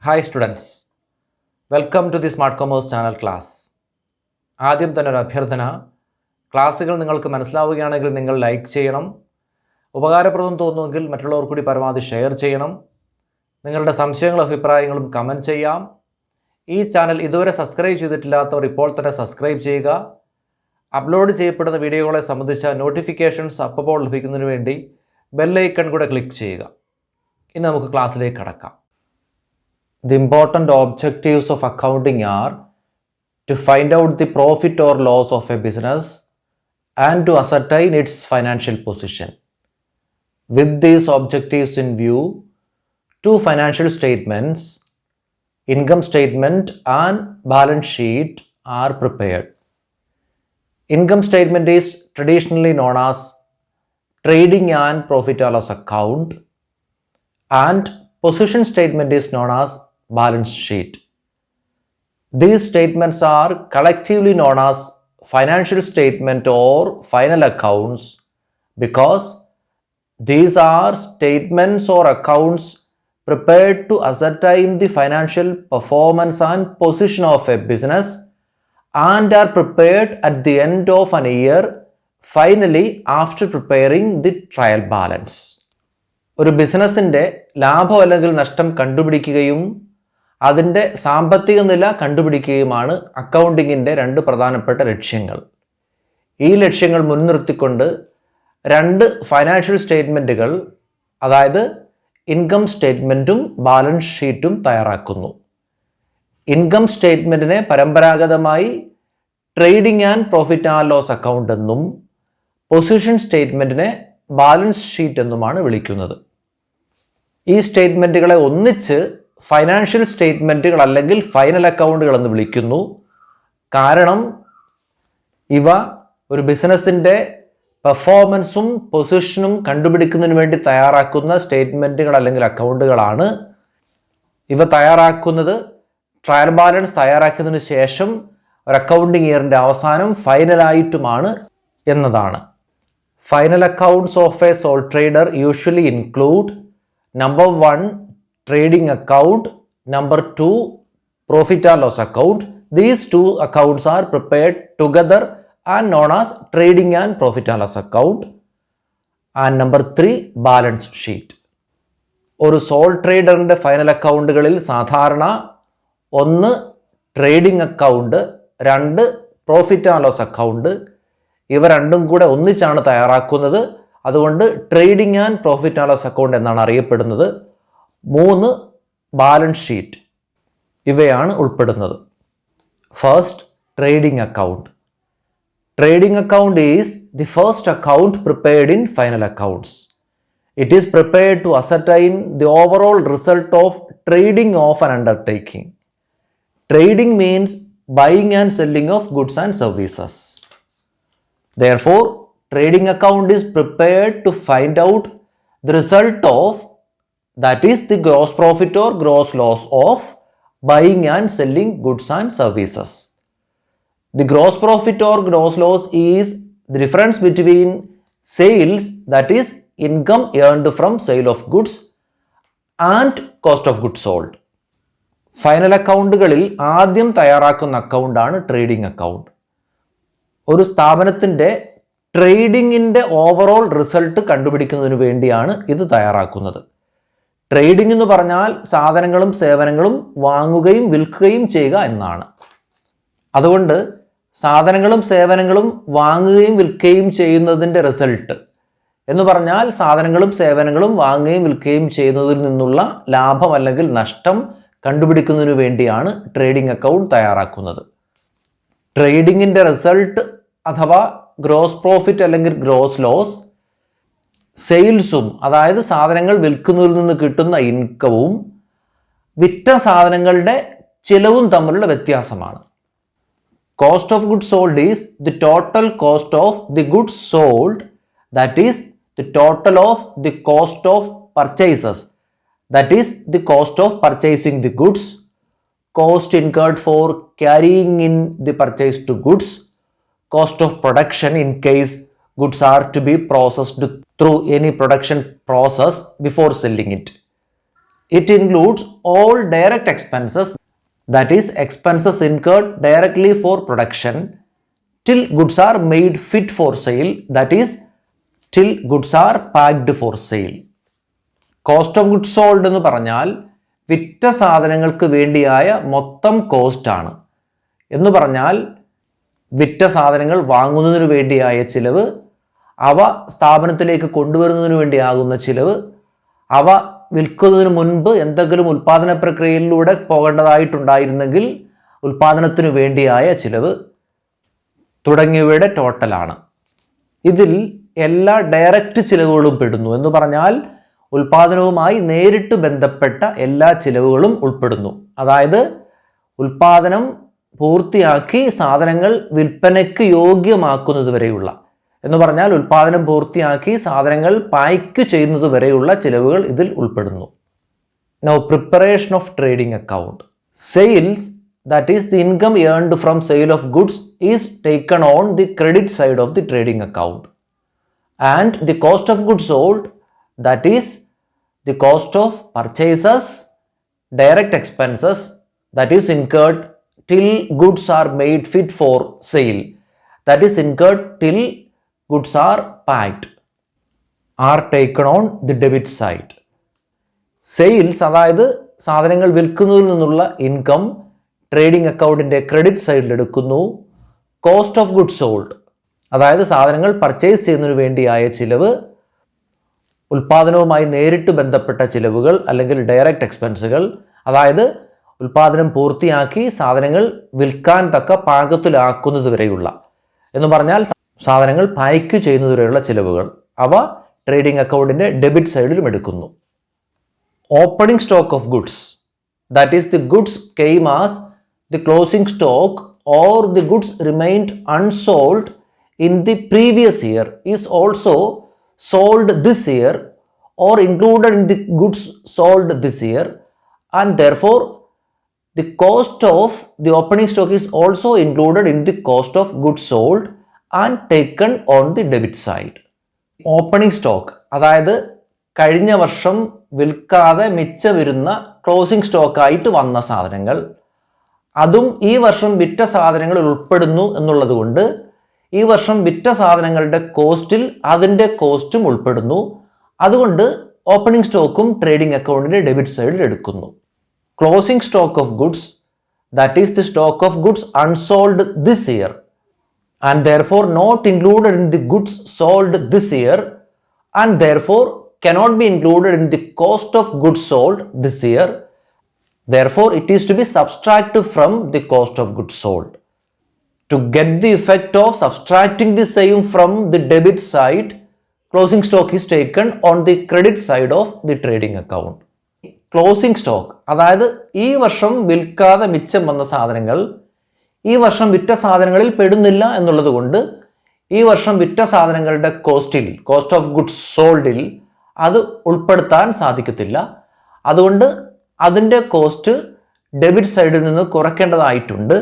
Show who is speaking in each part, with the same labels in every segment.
Speaker 1: Hi students, welcome to the smart commerce channel class. ആദ്യം തന്നെ ഒരു അഭ്യർത്ഥന, ക്ലാസ്സുകൾ നിങ്ങൾക്ക് മനസ്സിലാവുകയാണെങ്കിൽ നിങ്ങൾ ലൈക്ക് ചെയ്യണം. ഉപകാരപ്രദം തോന്നുമെങ്കിൽ മറ്റുള്ളവർ കൂടി പരമാവധി ഷെയർ ചെയ്യണം. നിങ്ങളുടെ സംശയങ്ങളും അഭിപ്രായങ്ങളും കമൻറ്റ് ചെയ്യാം. ഈ ചാനൽ ഇതുവരെ സബ്സ്ക്രൈബ് ചെയ്തിട്ടില്ലാത്തവർ ഇപ്പോൾ തന്നെ സബ്സ്ക്രൈബ് ചെയ്യുക. അപ്ലോഡ് ചെയ്യപ്പെടുന്ന വീഡിയോകളെ സംബന്ധിച്ച നോട്ടിഫിക്കേഷൻസ് അപ്പോൾ ലഭിക്കുന്നതിന് വേണ്ടി ബെല്ലൈക്കൺ കൂടെ ക്ലിക്ക് ചെയ്യുക. ഇനി നമുക്ക് ക്ലാസ്സിലേക്ക് കടക്കാം. The important objectives of accounting are to find out the profit or loss of a business and to ascertain its financial position. With these objectives in view, two financial statements, income statement and balance sheet, are prepared. Income statement is traditionally known as trading and profit and loss account, and position statement is known as balance sheet. These statements are collectively known as financial statement or final accounts because these are statements or accounts prepared to ascertain the financial performance and position of a business and are prepared at the end of an year, finally after preparing the trial balance. ഒരു ബിസിനസ്സിൻ്റെ ലാഭം അല്ലെങ്കിൽ നഷ്ടം കണ്ടുപിടിക്കുകയും അതിൻ്റെ സാമ്പത്തിക നില കണ്ടുപിടിക്കുകയുമാണ് അക്കൗണ്ടിങ്ങിൻ്റെ രണ്ട് പ്രധാനപ്പെട്ട ലക്ഷ്യങ്ങൾ. ഈ ലക്ഷ്യങ്ങൾ മുൻനിർത്തിക്കൊണ്ട് രണ്ട് ഫൈനാൻഷ്യൽ സ്റ്റേറ്റ്മെൻറ്റുകൾ, അതായത് ഇൻകം സ്റ്റേറ്റ്മെൻറ്റും ബാലൻസ് ഷീറ്റും തയ്യാറാക്കുന്നു. ഇൻകം സ്റ്റേറ്റ്മെൻറ്റിനെ പരമ്പരാഗതമായി trading and profit and loss account എന്നും പൊസിഷൻ സ്റ്റേറ്റ്മെൻറ്റിനെ ബാലൻസ് ഷീറ്റ് എന്നുമാണ് വിളിക്കുന്നത്. ഈ സ്റ്റേറ്റ്മെൻറ്റുകളെ ഒന്നിച്ച് ഫൈനാൻഷ്യൽ സ്റ്റേറ്റ്മെൻറ്റുകൾ അല്ലെങ്കിൽ ഫൈനൽ അക്കൗണ്ടുകൾ എന്ന് വിളിക്കുന്നു. കാരണം ഇവ ഒരു ബിസിനസ്സിൻ്റെ പെർഫോമൻസും പൊസിഷനും കണ്ടുപിടിക്കുന്നതിന് വേണ്ടി തയ്യാറാക്കുന്ന സ്റ്റേറ്റ്മെൻറ്റുകൾ അല്ലെങ്കിൽ അക്കൗണ്ടുകളാണ്. ഇവ തയ്യാറാക്കുന്നത് ട്രയൽ ബാലൻസ് തയ്യാറാക്കിയതിനു ശേഷം ഒരു അക്കൗണ്ടിങ് ഇയറിൻ്റെ അവസാനം ഫൈനലായിട്ടുമാണ് എന്നതാണ്. Final accounts of a sole trader usually include number 1 trading account, number 2 profit and loss account. These two accounts are prepared together and known as trading and profit and loss account. And number 3 balance sheet. ഒരു sole ട്രേഡറിൻ്റെ final അക്കൗണ്ടുകളിൽ സാധാരണ 1 trading account, 2 profit and loss account, ഇവ രണ്ടും കൂടെ ഒന്നിച്ചാണ് തയ്യാറാക്കുന്നത്. അതുകൊണ്ട് trading and profit and loss account എന്നാണ് അറിയപ്പെടുന്നത്. 3 ബാലൻസ് ഷീറ്റ് ഇവയാണ് ഉൾപ്പെടുന്നത്. First, trading account. Trading account is the first account prepared in final accounts. It is prepared to ascertain the overall result of trading of an undertaking. Trading means buying and selling of goods and services. Therefore, trading account is prepared to find out the result of, that is the gross profit or gross loss of buying and selling goods and services. The gross profit or gross loss is the difference between sales, that is income earned from sale of goods, and cost of goods sold. Final അക്കൗണ്ടുകളിൽ ആദ്യം തയ്യാറാക്കുന്ന അക്കൗണ്ടാണ് trading account. ഒരു സ്ഥാപനത്തിൻ്റെ ട്രേഡിങ്ങിൻ്റെ overall result കണ്ടുപിടിക്കുന്നതിന് വേണ്ടിയാണ് ഇത് തയ്യാറാക്കുന്നത്. Trading എന്ന് പറഞ്ഞാൽ സാധനങ്ങളും സേവനങ്ങളും വാങ്ങുകയും വിൽക്കുകയും ചെയ്യുക എന്നാണ്. അതുകൊണ്ട് സാധനങ്ങളും സേവനങ്ങളും വാങ്ങുകയും വിൽക്കുകയും ചെയ്യുന്നതിൻ്റെ റിസൾട്ട് എന്ന് പറഞ്ഞാൽ സാധനങ്ങളും സേവനങ്ങളും വാങ്ങുകയും വിൽക്കുകയും ചെയ്യുന്നതിൽ നിന്നുള്ള ലാഭം അല്ലെങ്കിൽ നഷ്ടം കണ്ടുപിടിക്കുന്നതിന് വേണ്ടിയാണ് ട്രേഡിംഗ് അക്കൗണ്ട് തയ്യാറാക്കുന്നത്. ട്രേഡിങ്ങിൻ്റെ റിസൾട്ട് അഥവാ ഗ്രോസ് പ്രോഫിറ്റ് അല്ലെങ്കിൽ ഗ്രോസ് ലോസ് സെയിൽസും, അതായത് സാധനങ്ങൾ വിൽക്കുന്നതിൽ നിന്ന് കിട്ടുന്ന ഇൻകവും വിറ്റ സാധനങ്ങളുടെ ചിലവും തമ്മിലുള്ള വ്യത്യാസമാണ്. Cost of goods sold is the total cost of the goods sold, that is the total of the cost of purchases, that is the cost of purchasing the goods, cost incurred for carrying in the purchased goods, cost of production in case goods are to be processed through any production process before selling it. It includes all direct expenses, that is, expenses incurred directly for production till goods are made fit for sale, that is, till goods are packed for sale. Cost of goods sold എന്ന് പറഞ്ഞാൽ വിറ്റ സാധനങ്ങൾക്ക് വേണ്ടിയായ മൊത്തം കോസ്റ്റാണ്. എന്ന് പറഞ്ഞാൽ വിറ്റ സാധനങ്ങൾ വാങ്ങുന്നതിന് വേണ്ടിയായ ചിലവ്, അവ സ്ഥാപനത്തിലേക്ക് കൊണ്ടുവരുന്നതിന് വേണ്ടിയാകുന്ന ചിലവ്, അവ വിൽക്കുന്നതിന് മുൻപ് എന്തെങ്കിലും ഉൽപ്പാദന പ്രക്രിയയിലൂടെ പോകേണ്ടതായിട്ടുണ്ടായിരുന്നെങ്കിൽ ഉൽപ്പാദനത്തിന് വേണ്ടിയായ ചിലവ് തുടങ്ങിയവയുടെ ടോട്ടലാണ്. ഇതിൽ എല്ലാ ഡയറക്റ്റ് ചിലവുകളും പെടുന്നു. എന്ന് പറഞ്ഞാൽ ഉൽപ്പാദനവുമായി നേരിട്ട് ബന്ധപ്പെട്ട എല്ലാ ചിലവുകളും ഉൾപ്പെടുന്നു. അതായത് ഉൽപ്പാദനം പൂർത്തിയാക്കി സാധനങ്ങൾ വിൽപ്പനയ്ക്ക് യോഗ്യമാക്കുന്നത് വരെയുള്ള, എന്ന് പറഞ്ഞാൽ ഉൽപ്പാദനം പൂർത്തിയാക്കി സാധനങ്ങൾ പായ്ക്ക് ചെയ്യുന്നത് വരെയുള്ള ചിലവുകൾ ഇതിൽ ഉൾപ്പെടുന്നു. Now preparation of trading account. Sales, that is the income earned from sale of goods, is taken on the credit side of the trading account, and the cost of goods sold, that is the cost of purchases, direct expenses, that is incurred till goods are made fit for sale, that is incurred till goods are packed, are taken on the debit side. Sales, അതായത് സാധനങ്ങൾ വിൽക്കുന്നതിൽ നിന്നുള്ള income trading അക്കൗണ്ടിൻ്റെ credit സൈഡിൽ എടുക്കുന്നു. Cost of goods sold, അതായത് സാധനങ്ങൾ purchase ചെയ്യുന്നതിന് വേണ്ടിയായ ചിലവ്, ഉൽപ്പാദനവുമായി നേരിട്ട് ബന്ധപ്പെട്ട ചിലവുകൾ അല്ലെങ്കിൽ ഡയറക്റ്റ് എക്സ്പെൻസുകൾ, അതായത് ഉൽപ്പാദനം പൂർത്തിയാക്കി സാധനങ്ങൾ വിൽക്കാൻ തക്ക പാകത്തിലാക്കുന്നത് വരെയുള്ള, എന്ന് പറഞ്ഞാൽ സാധനങ്ങൾ പായ്ക്ക് ചെയ്യുന്നത് വരെയുള്ള ചിലവുകൾ, അവ ട്രേഡിംഗ് അക്കൗണ്ടിൻ്റെ ഡെബിറ്റ് സൈഡിലും എടുക്കുന്നു. Opening stock of goods, that is the goods came as the closing stock or the goods remained unsold in the previous year, is also sold this year or included in the goods sold this year, and therefore the cost of the opening stock is also included in the cost of goods sold and taken on the debit side. Opening stock, അതായത് കഴിഞ്ഞ വർഷം വിൽക്കാതെ മിച്ചം വരുന്ന closing സ്റ്റോക്കായിട്ട് വന്ന സാധനങ്ങൾ, അതും ഈ വർഷം വിറ്റ സാധനങ്ങളിൽ ഉൾപ്പെടുന്നു എന്നുള്ളത് കൊണ്ട് ഈ വർഷം വിറ്റ സാധനങ്ങളുടെ കോസ്റ്റിൽ അതിൻ്റെ കോസ്റ്റും ഉൾപ്പെടുന്നു. അതുകൊണ്ട് ഓപ്പണിംഗ് സ്റ്റോക്കും ട്രേഡിംഗ് അക്കൗണ്ടിൻ്റെ ഡെബിറ്റ് സൈഡിൽ എടുക്കുന്നു. Closing stock of goods, that is the stock of goods unsold this year and therefore not included in the goods sold this year and therefore cannot be included in the cost of goods sold this year. Therefore, it is to be subtracted from the cost of goods sold. To get the effect of subtracting the same from the debit side, closing stock is taken on the credit side of the trading account. Closing stock, അതായത് ഈ വർഷം വിൽക്കാതെ മിച്ചം വന്ന സാധനങ്ങൾ ഈ വർഷം വിറ്റ സാധനങ്ങളിൽ പെടുന്നില്ല എന്നുള്ളത് കൊണ്ട് ഈ വർഷം വിറ്റ സാധനങ്ങളുടെ കോസ്റ്റിൽ, കോസ്റ്റ് ഓഫ് ഗുഡ്സ് സോൾഡിൽ അത് ഉൾപ്പെടുത്താൻ സാധിക്കത്തില്ല. അതുകൊണ്ട് അതിൻ്റെ കോസ്റ്റ് ഡെബിറ്റ് സൈഡിൽ നിന്ന് കുറയ്ക്കേണ്ടതായിട്ടുണ്ട്.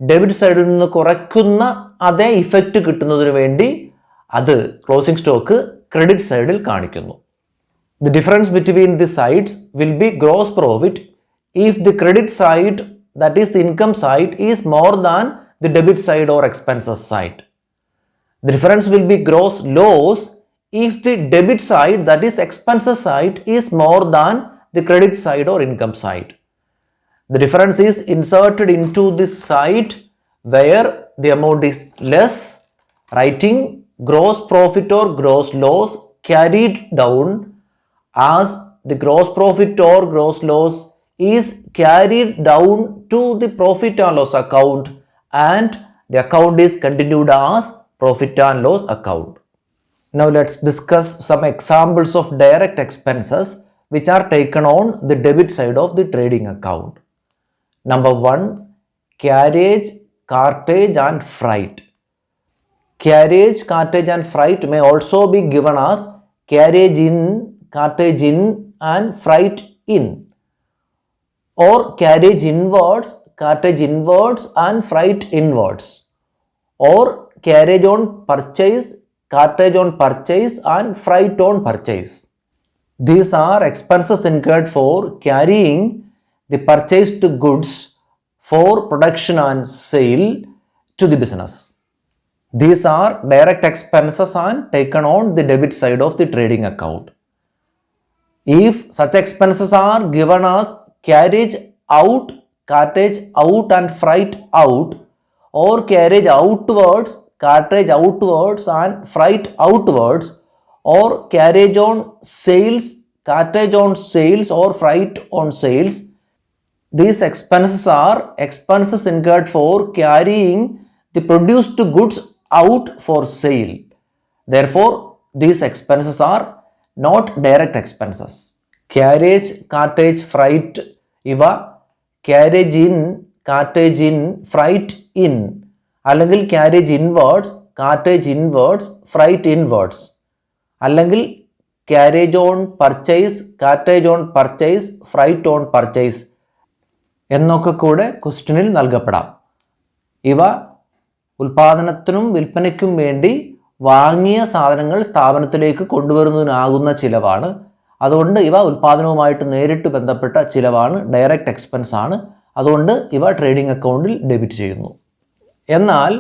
Speaker 1: ഡെബിറ്റ് സൈഡിൽ നിന്ന് കുറയ്ക്കുന്ന അതേ ഇഫക്റ്റ് കിട്ടുന്നതിന് വേണ്ടി അത് ക്ലോസിംഗ് സ്റ്റോക്ക് ക്രെഡിറ്റ് സൈഡിൽ കാണിക്കുന്നു. The difference between the sides will be gross profit if the credit side, that is the income side, is more than the debit side or expenses side. The difference will be gross loss if the debit side, that is expenses side, is more than the credit side or income side. The difference is inserted into this side where the amount is less, writing gross profit or gross loss carried down as the gross profit or gross loss is carried down to the profit and loss account and the account is continued as profit and loss account. Now let's discuss some examples of direct expenses which are taken on the debit side of the trading account. Number 1, carriage, cartage and freight. Carriage, cartage and freight may also be given as carriage in, cartage in and freight in, or carriage inwards, cartage inwards and freight inwards, or carriage on purchase, cartage on purchase and freight on purchase. These are expenses incurred for carrying the purchased goods for production and sale to the business. These are direct expenses and taken on the debit side of the trading account. If such expenses are given as carriage out and freight out, or carriage outwards, cartage outwards and freight outwards, or carriage on sales, cartage on sales or freight on sales, these expenses are expenses incurred for carrying the produced goods out for sale. Therefore, these expenses are not direct expenses. Carriage, cartage, freight ഇവ carriage in, freight in, അല്ലെങ്കിൽ carriage inwards, cartage inwards, freight inwards, അല്ലെങ്കിൽ carriage on purchase, cartage on purchase, freight on purchase എന്നൊക്കെ കൂടെ ക്വസ്റ്റ്യനിൽ നൽകപ്പെടാം. ഇവ ഉൽപാദനത്തിനും വിൽപ്പനയ്ക്കും വേണ്ടി വാങ്ങിയ സാധനങ്ങൾ സ്ഥാപനത്തിലേക്ക് കൊണ്ടുവരുന്നതിനാകുന്ന ചിലവാണ്. അതുകൊണ്ട് ഇവ ഉൽപാദനവുമായിട്ട് നേരിട്ട് ബന്ധപ്പെട്ട ചിലവാണ്, ഡയറക്റ്റ് എക്സ്പെൻസ് ആണ്. അതുകൊണ്ട് ഇവ ട്രേഡിംഗ് അക്കൗണ്ടിൽ ഡെബിറ്റ് ചെയ്യുന്നു. എന്നാൽ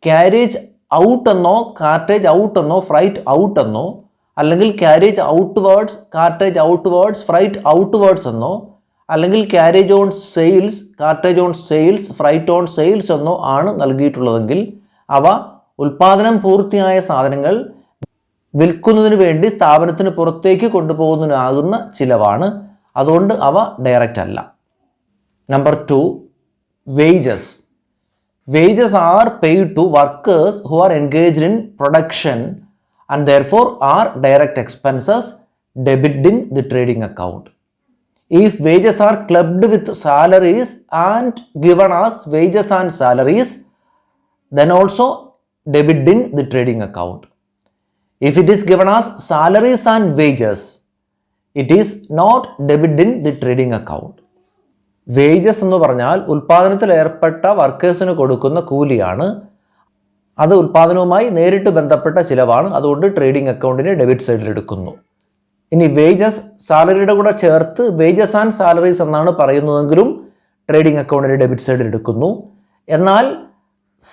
Speaker 1: ക്യാരേജ് ഔട്ട് എന്നോ കാർട്ടേജ് ഔട്ട് എന്നോ ഫ്രൈറ്റ് ഔട്ട് എന്നോ, അല്ലെങ്കിൽ carriage outwards, cartage outwards, freight outwards എന്നോ, അല്ലെങ്കിൽ carriage on sales, cartage on sales, freight on sales എന്നോ ആണ് നൽകിയിട്ടുള്ളതെങ്കിൽ അവ ഉൽപാദനം പൂർത്തിയായ സാധനങ്ങൾ വിൽക്കുന്നതിന് വേണ്ടി സ്ഥാപനത്തിന് പുറത്തേക്ക് കൊണ്ടുപോകുന്നതിനാകുന്ന ചിലവാണ്. അതുകൊണ്ട് അവ ഡയറക്റ്റ് അല്ല. Number 2, wages. Wages are paid to workers who are engaged in production and therefore are direct expenses debited in the trading account. If wages are clubbed with salaries and given as wages and salaries, then also debited in the trading account. If it is given as salaries and wages, it is not debited in the trading account. Wages എന്ന് പറഞ്ഞാൽ ഉൽപ്പാദനത്തിൽ ഏർപ്പെട്ട വർക്കേഴ്സിന് കൊടുക്കുന്ന കൂലിയാണ്. അത് ഉൽപ്പാദനവുമായി നേരിട്ട് ബന്ധപ്പെട്ട ചിലവാണ്. അതുകൊണ്ട് trading അക്കൗണ്ടിനെ debit സൈഡിൽ എടുക്കുന്നു. ഇനി വേജസ് സാലറിയുടെ കൂടെ ചേർത്ത് വേജസ് ആൻഡ് സാലറീസ് എന്നാണ് പറയുന്നതെങ്കിലും ട്രേഡിംഗ് അക്കൗണ്ടിനെ ഡെബിറ്റ് സൈഡിൽ എടുക്കുന്നു. എന്നാൽ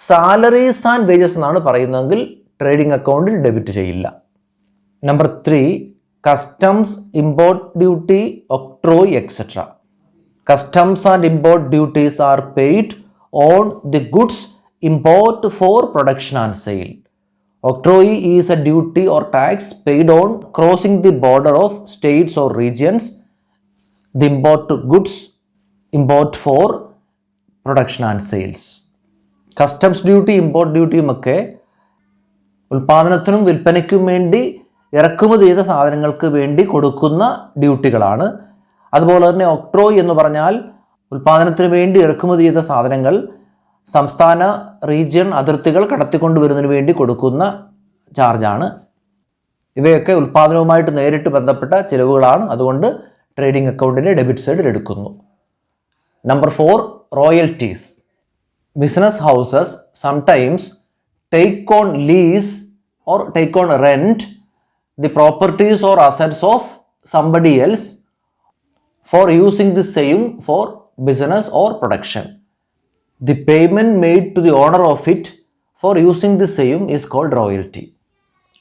Speaker 1: സാലറീസ് ആൻഡ് വേജസ് എന്നാണ് പറയുന്നതെങ്കിൽ ട്രേഡിംഗ് അക്കൗണ്ടിൽ ഡെബിറ്റ് ചെയ്യില്ല. Number 3, customs, import duty, octroi etcetera. Customs and import duties are paid on the goods import for production and sale. Octroi is a duty or tax paid on crossing the border of states or regions. The import goods import for production and sales. Customs duty, import duty ഒക്കെ ഉൽപാദനത്തിനും വിൽപ്പനയ്ക്കും വേണ്ടി ഇറക്കുമതി ചെയ്ത സാധനങ്ങൾക്ക് വേണ്ടി കൊടുക്കുന്ന ഡ്യൂട്ടികളാണ്. അതുപോലെ തന്നെ octroi എന്ന് പറഞ്ഞാൽ ഉൽപാദനത്തിന് വേണ്ടി ഇറക്കുമതി ചെയ്ത സാധനങ്ങൾ സംസ്ഥാന, റീജിയൻ അതിർത്തികൾ കടത്തിക്കൊണ്ടുവരുന്നതിന് വേണ്ടി കൊടുക്കുന്ന ചാർജാണ്. ഇവയൊക്കെ ഉൽപാദനവുമായിട്ട് നേരിട്ട് ബന്ധപ്പെട്ട ചിലവുകളാണ്. അതുകൊണ്ട് ട്രേഡിംഗ് അക്കൗണ്ടിൻ്റെ ഡെബിറ്റ് സൈഡിൽ എടുക്കുന്നു. Number 4, royalties. Business houses sometimes take on lease or take on rent the properties or assets of somebody else for using the same for business or production. The payment made to the owner of it for using the same is called royalty.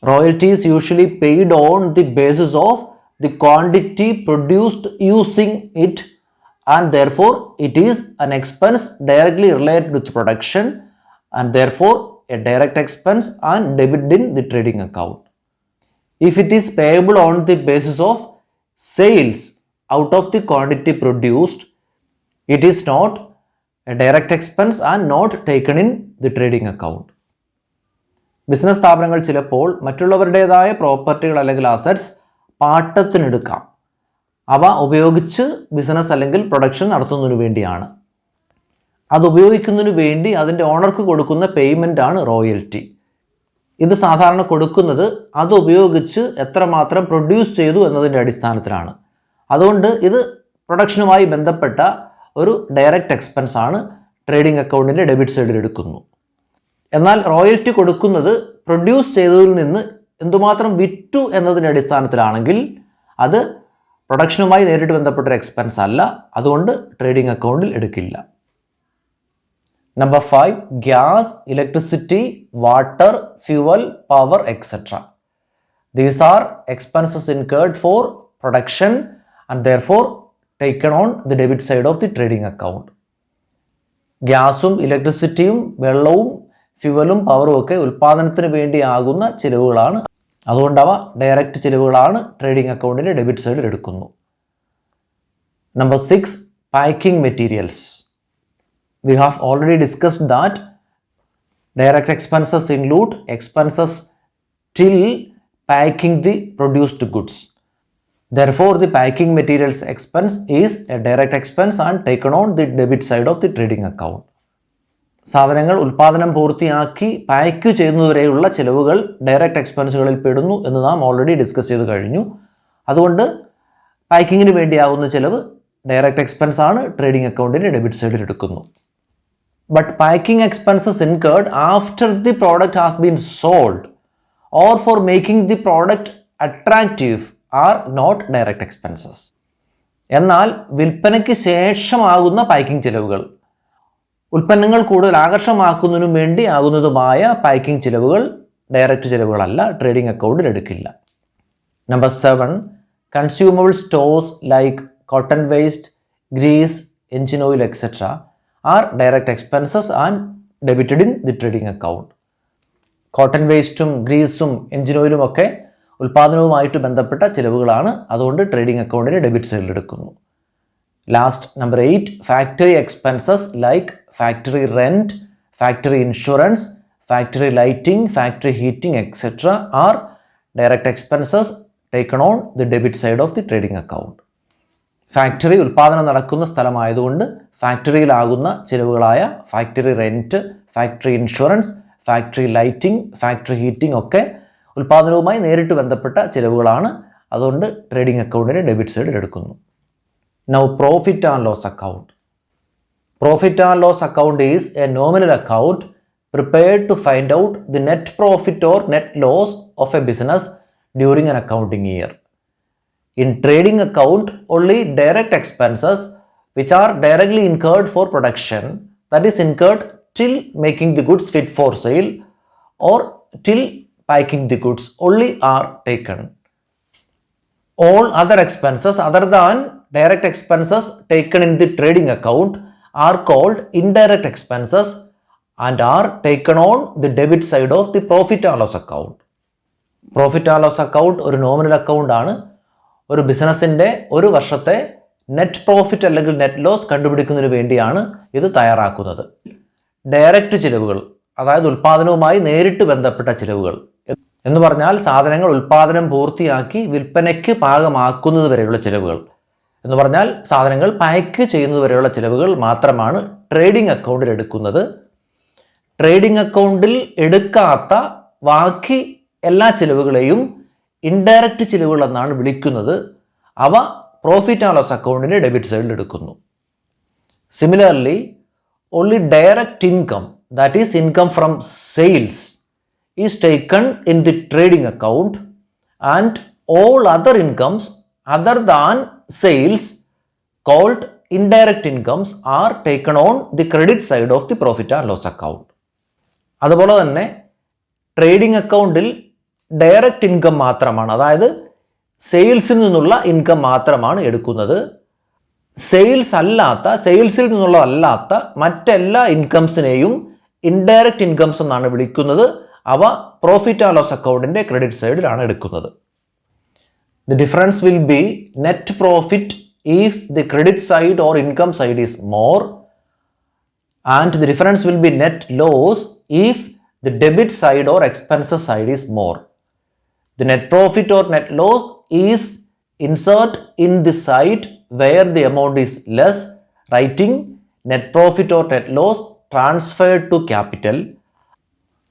Speaker 1: Royalty is usually paid on the basis of the quantity produced using it, and therefore it is an expense directly related with production and therefore a direct expense and debited in the trading account. If it is payable on the basis of sales out of the quantity produced, it is not a direct expense and not taken in the trading account. Business സ്ഥാപനങ്ങൾ ചിലപ്പോൾ മറ്റുള്ളവരുടേതായ പ്രോപ്പർട്ടികൾ അല്ലെങ്കിൽ assets പാട്ടത്തിനെടുക്കാം. അവ ഉപയോഗിച്ച് business അല്ലെങ്കിൽ production നടത്തുന്നതിന് വേണ്ടിയാണ്. അത് ഉപയോഗിക്കുന്നതിന് വേണ്ടി അതിൻ്റെ ഓണർക്ക് കൊടുക്കുന്ന പേയ്മെൻ്റ് ആണ് റോയൽറ്റി. ഇത് സാധാരണ കൊടുക്കുന്നത് അത് ഉപയോഗിച്ച് എത്രമാത്രം പ്രൊഡ്യൂസ് ചെയ്തു എന്നതിൻ്റെ അടിസ്ഥാനത്തിലാണ്. അതുകൊണ്ട് ഇത് പ്രൊഡക്ഷനുമായി ബന്ധപ്പെട്ട ഒരു ഡയറക്റ്റ് എക്സ്പെൻസ് ആണ്. ട്രേഡിംഗ് അക്കൗണ്ടിൻ്റെ ഡെബിറ്റ് സൈഡിൽ എടുക്കുന്നു. എന്നാൽ റോയൽറ്റി കൊടുക്കുന്നത് പ്രൊഡ്യൂസ് ചെയ്തതിൽ നിന്ന് എന്തുമാത്രം വിറ്റു എന്നതിൻ്റെ അടിസ്ഥാനത്തിലാണെങ്കിൽ അത് പ്രൊഡക്ഷനുമായി നേരിട്ട് ബന്ധപ്പെട്ടൊരു എക്സ്പെൻസ് അല്ല, അതുകൊണ്ട് ട്രേഡിംഗ് അക്കൗണ്ടിൽ എടുക്കില്ല. Number 5, gas, electricity, water, fuel, power etcetera. These are expenses incurred for production and therefore taken on the debit side of the trading account. ഗ്യാസും ഇലക്ട്രിസിറ്റിയും വെള്ളവും ഫ്യൂവലും പവറും ഒക്കെ ഉൽപ്പാദനത്തിന് വേണ്ടിയാകുന്ന ചിലവുകളാണ്. അതുകൊണ്ട് അവ ഡയറക്റ്റ് ചിലവുകളാണ്, ട്രേഡിംഗ് അക്കൗണ്ടിൻ്റെ ഡെബിറ്റ് സൈഡിൽ എടുക്കുന്നു. Number 6, packing materials. We have already discussed that direct expenses include expenses till packing the produced goods. Therefore, the packing materials expense is a direct expense and taken on the debit side of the trading account. സാധനങ്ങൾ ഉൽപ്പാദനം പൂർത്തിയാക്കി pack ചെയ്യുന്നതുവരെയുള്ള ചിലവുകൾ direct എക്സ്പെൻസുകളിൽ പെടുന്നു എന്ന് നാം already discuss ചെയ്ത് കഴിഞ്ഞു. അതുകൊണ്ട് പാക്കിങ്ങിന് വേണ്ടിയാകുന്ന ചിലവ് ഡയറക്റ്റ് എക്സ്പെൻസ് ആണ്, ട്രേഡിംഗ് അക്കൗണ്ടിൻ്റെ ഡെബിറ്റ് സൈഡിൽ എടുക്കുന്നു. But packing expenses incurred after the product has been sold or for making the product attractive are not direct expenses. എന്നാൽ വിൽപ്പനയ്ക്ക് ശേഷമാകുന്ന പാക്കിംഗ് ചിലവുകൾ, ഉൽപ്പന്നങ്ങൾ കൂടുതൽ ആകർഷമാക്കുന്നതിനും വേണ്ടി ആകുന്നതുമായ പാക്കിംഗ് ചിലവുകൾ ഡയറക്റ്റ് ചിലവുകളല്ല, ട്രേഡിംഗ് അക്കൗണ്ടിൽ എടുക്കില്ല. Number 7, consumable stores like cotton waste, grease, engine oil etcetera are direct expenses and debited in the trading account. Cotton വേസ്റ്റും ഗ്രീസും എഞ്ചിൻ ഓയിലും ഒക്കെ ഉൽപ്പാദനവുമായിട്ട് ബന്ധപ്പെട്ട ചിലവുകളാണ്, അതുകൊണ്ട് ട്രേഡിംഗ് അക്കൗണ്ടിന് ഡെബിറ്റ് സൈഡിൽ എടുക്കുന്നു. Last number 8, factory expenses like factory rent, factory insurance, factory lighting, factory heating etcetera are direct expenses taken on the debit side of the trading account. Factory ഉൽപ്പാദനം നടക്കുന്ന സ്ഥലമായതുകൊണ്ട് ഫാക്ടറിയിലാകുന്ന ചിലവുകളായ factory rent, factory insurance, factory lighting, factory heating ഒക്കെ ഉൽപ്പാദനവുമായി നേരിട്ട് ബന്ധപ്പെട്ട ചിലവുകളാണ്, അതുകൊണ്ട് ട്രേഡിംഗ് അക്കൗണ്ടിന് ഡെബിറ്റ് സൈഡിൽ എടുക്കുന്നു. Now profit and loss account. Profit and loss account is a nominal account prepared to find out the net profit or net loss of a business during an accounting year. In trading account, only direct expenses which are directly incurred for production, that is incurred till making the goods fit for sale or till packing the goods, only are taken. All other expenses other than direct expenses taken in the trading account are called indirect expenses and are taken on the debit side of the profit and loss account. Profit and loss account ഒരു nominal account ആണ്. ഒരു ബിസിനസ്സിൻ്റെ ഒരു വർഷത്തെ net profit അല്ലെങ്കിൽ net loss കണ്ടുപിടിക്കുന്നതിന് വേണ്ടിയാണ് ഇത് തയ്യാറാക്കുന്നത്. ഡയറക്റ്റ് ചിലവുകൾ, അതായത് ഉൽപ്പാദനവുമായി നേരിട്ട് ബന്ധപ്പെട്ട ചിലവുകൾ എന്ന് പറഞ്ഞാൽ സാധനങ്ങൾ ഉൽപ്പാദനം പൂർത്തിയാക്കി വിൽപ്പനയ്ക്ക് പാകമാക്കുന്നത് വരെയുള്ള ചിലവുകൾ എന്ന് പറഞ്ഞാൽ സാധനങ്ങൾ പാക്ക് ചെയ്യുന്നത് വരെയുള്ള ചിലവുകൾ മാത്രമാണ് ട്രേഡിംഗ് അക്കൗണ്ടിൽ എടുക്കുന്നത്. ട്രേഡിംഗ് അക്കൗണ്ടിൽ എടുക്കാത്ത ബാക്കി എല്ലാ ചിലവുകളെയും ഇൻഡയറക്റ്റ് ചിലവുകൾ എന്നാണ് വിളിക്കുന്നത്. അവ പ്രോഫിറ്റ് ആൻഡ് ലോസ് അക്കൗണ്ടിൻ്റെ ഡെബിറ്റ് സൈഡിൽ എടുക്കുന്നു. Similarly only direct income, that is income from sales, is taken in the trading account and all other incomes other than sales called indirect incomes are taken on the credit side of the profit and loss account. അതുപോലെ തന്നെ trading അക്കൗണ്ടിൽ direct income മാത്രമാണ്, അതായത് സെയിൽസിൽ നിന്നുള്ള income മാത്രമാണ് എടുക്കുന്നത്. സെയിൽസിൽ നിന്നുള്ളതല്ലാത്ത മറ്റെല്ലാ ഇൻകംസിനെയും indirect incomes എന്നാണ് വിളിക്കുന്നത്. അവ പ്രോഫിറ്റ് ആൻഡ് ലോസ് അക്കൗണ്ടിൻ്റെ ക്രെഡിറ്റ് സൈഡിലാണ് എടുക്കുന്നത്. The difference will B net profit if the credit side or income side is more, and the difference will be net loss if the debit side or expenses side is more. The net profit or net loss is insert in the side where the amount is less, writing net profit or net loss transferred to capital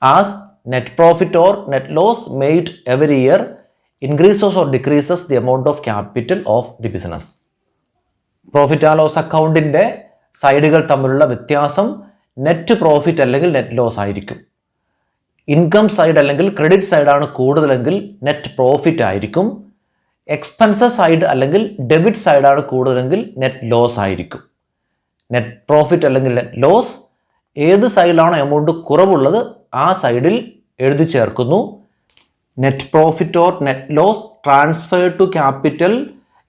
Speaker 1: as net profit or net loss made every year increases or decreases the amount of capital of the business. Profit and loss അക്കൗണ്ടിൻ്റെ സൈഡുകൾ തമ്മിലുള്ള വ്യത്യാസം net profit അല്ലെങ്കിൽ net loss ആയിരിക്കും. Income side അല്ലെങ്കിൽ credit സൈഡാണ് കൂടുതലെങ്കിൽ net profit ആയിരിക്കും. എക്സ്പെൻസസ് സൈഡ് അല്ലെങ്കിൽ ഡെബിറ്റ് സൈഡാണ് കൂടുതലെങ്കിൽ നെറ്റ് ലോസ് ആയിരിക്കും. നെറ്റ് പ്രോഫിറ്റ് അല്ലെങ്കിൽ നെറ്റ് ലോസ് ഏത് സൈഡിലാണോ എമൗണ്ട് കുറവുള്ളത് ആ സൈഡിൽ എഴുതി ചേർക്കുന്നു. Net profit or net loss transfer to capital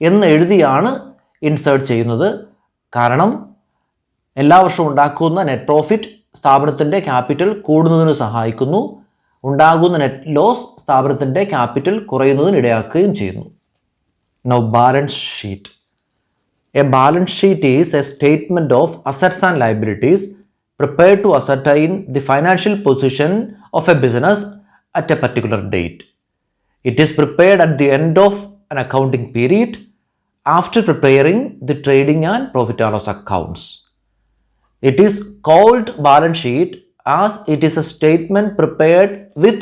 Speaker 1: എന്ന് എഴുതിയാണ് ഇൻസേർട്ട് ചെയ്യുന്നത്. കാരണം എല്ലാ വർഷവും ഉണ്ടാക്കുന്ന നെറ്റ് പ്രോഫിറ്റ് സ്ഥാപനത്തിൻ്റെ ക്യാപിറ്റൽ കൂടുന്നതിന് സഹായിക്കുന്നു. ഉണ്ടാകുന്ന നെറ്റ് ലോസ് സ്ഥാപനത്തിൻ്റെ ക്യാപിറ്റൽ കുറയുന്നതിന് ഇടയാക്കുകയും ചെയ്യുന്നു. Now balance sheet. A balance sheet is a statement of assets and liabilities prepared to ascertain the financial position of a business at a particular date. It is prepared at the end of an accounting period after preparing the trading and profit and loss accounts. It is called balance sheet as it is a statement prepared with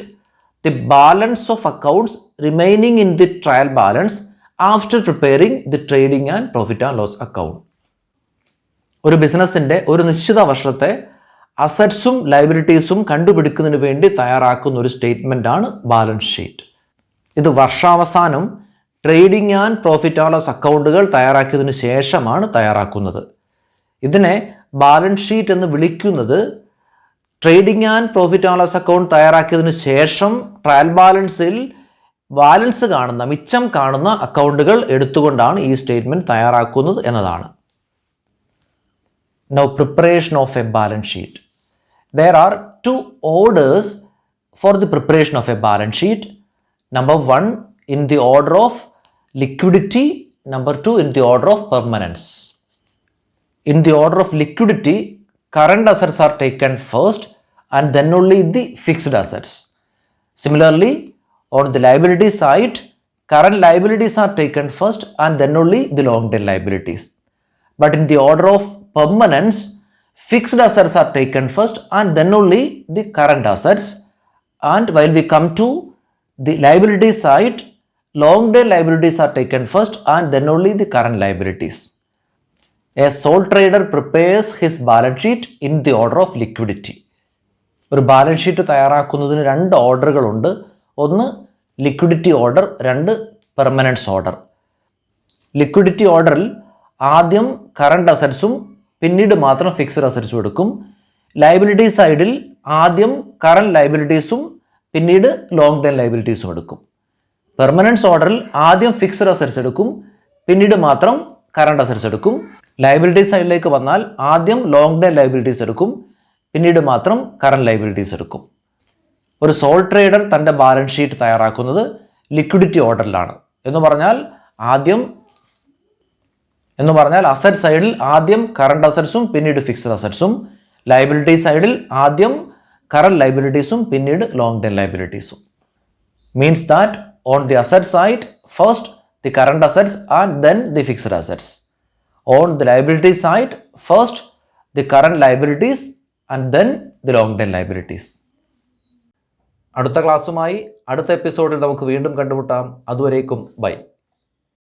Speaker 1: the balance of accounts remaining in the trial balance after preparing the trading and profit and loss account. ഒരു ബിസിനസ്സിൻ്റെ ഒരു നിശ്ചിത വർഷത്തെ അസറ്റ്സും ലയബിലിറ്റീസും കണ്ടുപിടിക്കുന്നതിന് വേണ്ടി തയ്യാറാക്കുന്ന ഒരു സ്റ്റേറ്റ്മെൻ്റാണ് balance sheet. ഇത് വർഷാവസാനം trading and profit and loss അക്കൗണ്ടുകൾ തയ്യാറാക്കിയതിനു ശേഷമാണ് തയ്യാറാക്കുന്നത്. ഇതിനെ ബാലൻസ് ഷീറ്റ് എന്ന് വിളിക്കുന്നത് trading and profit and loss account തയ്യാറാക്കിയതിനു ശേഷം ട്രയൽ ബാലൻസിൽ ബാലൻസ് കാണുന്ന മിച്ചം കാണുന്ന അക്കൗണ്ടുകൾ എടുത്തുകൊണ്ടാണ് ഈ സ്റ്റേറ്റ്മെൻറ്റ് തയ്യാറാക്കുന്നത് എന്നതാണ്. Now preparation of a balance sheet. There are two orders for the preparation of a balance sheet. Number one in the order of liquidity, number two in the order of permanence. In the order of liquidity, current assets are taken first and then only the fixed assets. Similarly, on the liability side, current liabilities are taken first and then only the long tail liabilities. But in the order of permanence, fixed assets are taken first and then only the current assets. And while we come to the liability side, long tail liabilities are taken first and then only the current liabilities. A sole trader prepares his balance sheet in the order of liquidity. ഒരു balance sheet തയ്യാറാക്കുന്നതിന് രണ്ട് ഓർഡറുകളുണ്ട്. ഒന്ന് liquidity order, രണ്ട് permanence order. Liquidity ഓർഡറിൽ ആദ്യം current അസറ്റ്സും പിന്നീട് മാത്രം fixed അസറ്റ്സും എടുക്കും. ലയബിലിറ്റി സൈഡിൽ ആദ്യം കറണ്ട് ലയബിലിറ്റീസും പിന്നീട് ലോങ് ടൈം ലയബിലിറ്റീസും എടുക്കും. പെർമനൻസ് ഓർഡറിൽ ആദ്യം ഫിക്സഡ് അസറ്റ്സ് എടുക്കും, പിന്നീട് മാത്രം കറണ്ട് അസറ്റ്സ് എടുക്കും. ലയബിലിറ്റി സൈഡിലേക്ക് വന്നാൽ ആദ്യം ലോങ് ടൈം ലയബിലിറ്റീസ് എടുക്കും, പിന്നീട് മാത്രം കറണ്ട് ലയബിലിറ്റീസ് എടുക്കും. ഒരു സോൾ ട്രേഡർ തൻ്റെ ബാലൻസ് ഷീറ്റ് തയ്യാറാക്കുന്നത് ലിക്വിഡിറ്റി ഓർഡറിലാണ്. എന്ന് പറഞ്ഞാൽ അസറ്റ് സൈഡിൽ ആദ്യം കറണ്ട് അസറ്റ്സും പിന്നീട് ഫിക്സഡ് അസറ്റ്സും, ലയബിലിറ്റി സൈഡിൽ ആദ്യം കറണ്ട് ലയബിലിറ്റീസും പിന്നീട് ലോങ് ടൈം ലയബിലിറ്റീസും. Means that on the asset side first the current assets and then the fixed assets. On the liability side first the current liabilities and then the long time liabilities. അടുത്ത ക്ലാസ്സുമായി അടുത്ത എപ്പിസോഡിൽ നമുക്ക് വീണ്ടും കണ്ടുമുട്ടാം. അതുവരേക്കും by.